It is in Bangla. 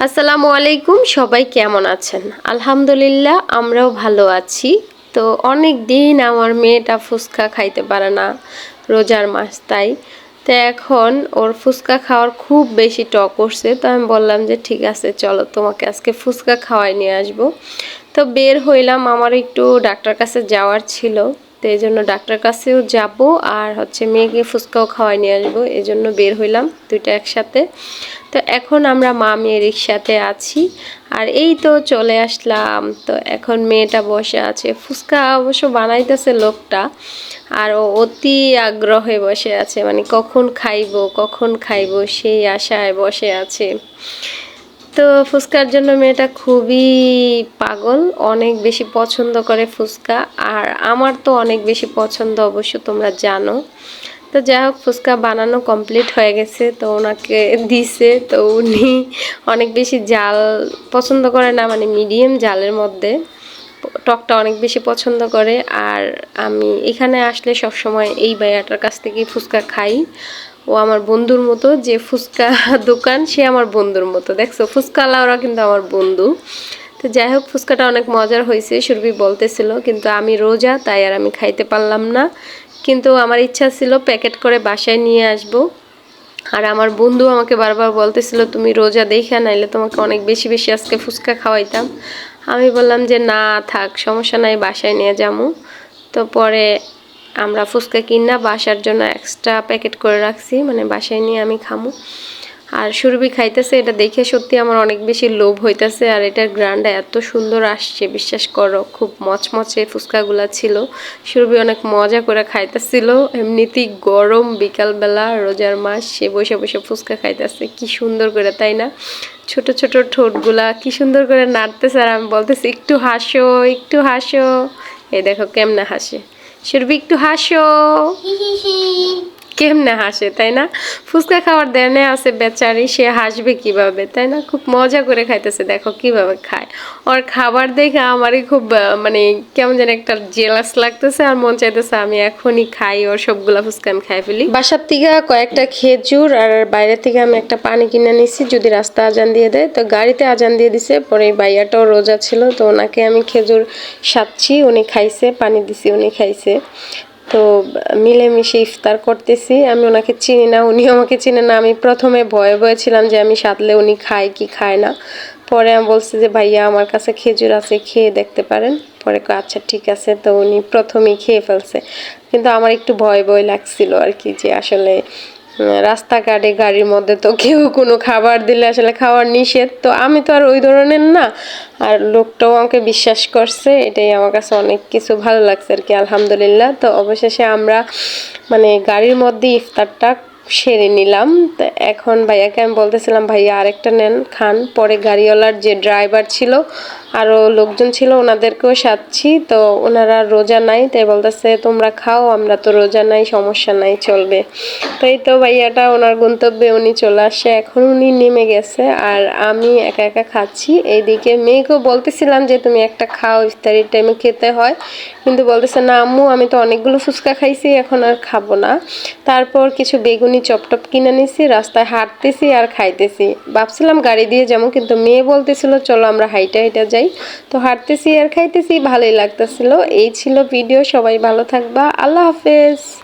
আসসালামু আলাইকুম, সবাই কেমন আছেন? আলহামদুলিল্লাহ আমরাও ভালো আছি। তো অনেক দিন আমার মেয়েটা ফুচকা খাইতে পারে না, রোজার মাস তাই। তো এখন ওর ফুচকা খাওয়ার খুব বেশি টক করছে, তো আমি বললাম যে ঠিক আছে চলো তোমাকে আজকে ফুচকা খাওয়াই নিয়ে আসবো। তো বের হইলাম, আমার একটু ডাক্তার কাছে যাওয়ার ছিল, তো এই জন্য ডাক্তার কাছেও যাব আর মেয়েকে ফুচকাও খাওয়াই নিয়ে আসবো, এই জন্য বের হইলাম দুইটা একসাথে। তো এখন আমরা মা মেয়ে রিক্সাতে আছি আর এই তো চলে আসলাম। তো এখন মেয়েটা বসে আছে, ফুচকা অবশ্য বানাইতেছে লোকটা, আর ও অতি আগ্রহে বসে আছে, মানে কখন খাইবো সেই আশায় বসে আছে। তো ফুচকার জন্য মেয়েটা খুবই পাগল, অনেক বেশি পছন্দ করে ফুচকা, আর আমার তো অনেক বেশি পছন্দ অবশ্য তোমরা জানো। তো যাই হোক ফুচকা বানানো কমপ্লিট হয়ে গেছে, তো ওনাকে দিছে। তো উনি অনেক বেশি জাল পছন্দ করে না, মানে মিডিয়াম জালের মধ্যে, টকটা অনেক বেশি পছন্দ করে। আর আমি এখানে আসলে সব সময় এই ভাইয়াটার কাছ থেকেই ফুচকা খাই। ও আমার বন্ধুর মতো, যে ফুচকা দোকান সে আমার বন্ধুর মতো, দেখছো ফুচকাওয়ালারা কিন্তু আমার বন্ধু। তো যাই হোক ফুচকাটা অনেক মজার হয়েছে, সুরভি বলতেছিল, কিন্তু আমি রোজা তাই আর আমি খাইতে পারলাম না। কিন্তু আমার ইচ্ছা ছিল প্যাকেট করে বাসায় নিয়ে আসব। আর আমার বন্ধু আমাকে বারবার বলতেছিল তুমি রোজা দেখে নাইলে তোমাকে অনেক বেশি বেশি আজকে ফুচকা খাওয়াইতাম। আমি বললাম যে না থাক, সমস্যা নাই, বাসায় নিয়ে যাবো। তো পরে আমরা ফুচকা কিনা বাসার জন্য এক্সট্রা প্যাকেট করে রাখছি, মানে বাসায় নিয়ে আমি খামু। আর সুরভি খাইতেছে, এটা দেখে সত্যি আমার অনেক বেশি লোভ হইতেছে। আর এটার গ্রান্ডটা এত সুন্দর আসছে, বিশ্বাস করো, খুব মচমচে ফুচকাগুলা ছিল। সুরভি অনেক মজা করে খাইতেছিল, এমনিতেই গরম বিকালবেলা রোজার মাস, সে বসে বসে ফুচকা খাইতেছে কি সুন্দর করে, তাই না? ছোট ছোট ঠোঁটগুলা কি সুন্দর করে নাড়তেছে, আর আমি বলতেছি একটু হাসো একটু হাসো। এই দেখো কেমনে হাসে সুরভি, একটু হাসো। কেমনে হাসে তাই না? ফুচকা খাওয়ার দেনে আছে বেচারি, সে হাসবে কিভাবে, তাই না? খুব মজা করে খাইতেছে, দেখো কিভাবে খায়। ওর খাবার দেখে আমারই খুব মানে কেমন যেন একটা জেলাস লাগতেছে, আর মন চাইতেছে আমি এখনই খাই, ওর সবগুলা ফুচকা আমি খাই ফেলি। বাসার থেকে কয়েকটা খেজুর আর বাইরে থেকে আমি একটা পানি কিনে নিছি, যদি রাস্তা আজান দিয়ে দেয়। তো গাড়িতে আজান দিয়ে দিছে, পরে ভাইয়াটাও রোজা ছিল, তো ওনাকে আমি খেজুর সাচ্ছি, উনি খাইছে, পানি দিছি উনি খাইছে। তো মিলেমিশে ইফতার করতেছি। আমি ওনাকে চিনি না, উনি আমাকে চিনে না। আমি প্রথমে ভয়ে ভয়ে ছিলাম যে আমি সাথলে উনি খায় কি খায় না। পরে আমি বলছি যে ভাইয়া আমার কাছে খেজুর আছে, খেয়ে দেখতে পারেন। পরে আচ্ছা ঠিক আছে। তো উনি প্রথমেই খেয়ে ফেলছে, কিন্তু আমার একটু ভয় ভয় লাগছিল আর কি, যে আসলে রাস্তাঘাটে গাড়ির মধ্যে তো কেউ কোনো খাবার দিলে আসলে খাওয়ার নিষেধ, তো আমি তো আর ওই ধরনের না। আর লোকটাও আমাকে বিশ্বাস করছে, এটাই আমার কাছে অনেক কিছু ভালো লাগছে আর কি, আলহামদুলিল্লাহ। তো অবশেষে আমরা মানে গাড়ির মধ্যে ইফতারটা সেরে নিলাম। তো এখন ভাইয়াকে আমি বলতেছিলাম ভাইয়া আরেকটা নেন, খান। পরে গাড়িওয়ালার যে ড্রাইভার ছিল, আরও লোকজন ছিল, ওনাদেরকেও সাথছি। তো ওনারা রোজা নাই, তাই বলতেছে তোমরা খাও, আমরা তো রোজা নাই, সমস্যা নাই, চলবে। তো এই তো ভাইয়াটা ওনার গন্তব্যে উনি চলে আসে, এখন উনি নেমে গেছে আর আমি একা একা খাচ্ছি। এইদিকে মেয়েকেও বলতেছিলাম যে তুমি একটা খাও, ইফতারির টাইমে খেতে হয়, কিন্তু বলতেছে না আম্মু আমি তো অনেকগুলো ফুচকা খাইছি, এখন আর খাবো না। তারপর কিছু বেগুনি চপটপ কিনে নিছি, রাস্তায় হাঁটতেছি আর খাইতেছি। ভাবছিলাম গাড়ি দিয়ে যাবো, কিন্তু মেয়ে বলতেছিল চলো আমরা হাইটা হাইটা যাই। তো হাঁটতেছি আর খাইতেছি, ভালোই লাগতেছিল। এই ছিল ভিডিও, সবাই ভালো থাকবা, আল্লাহ হাফেজ।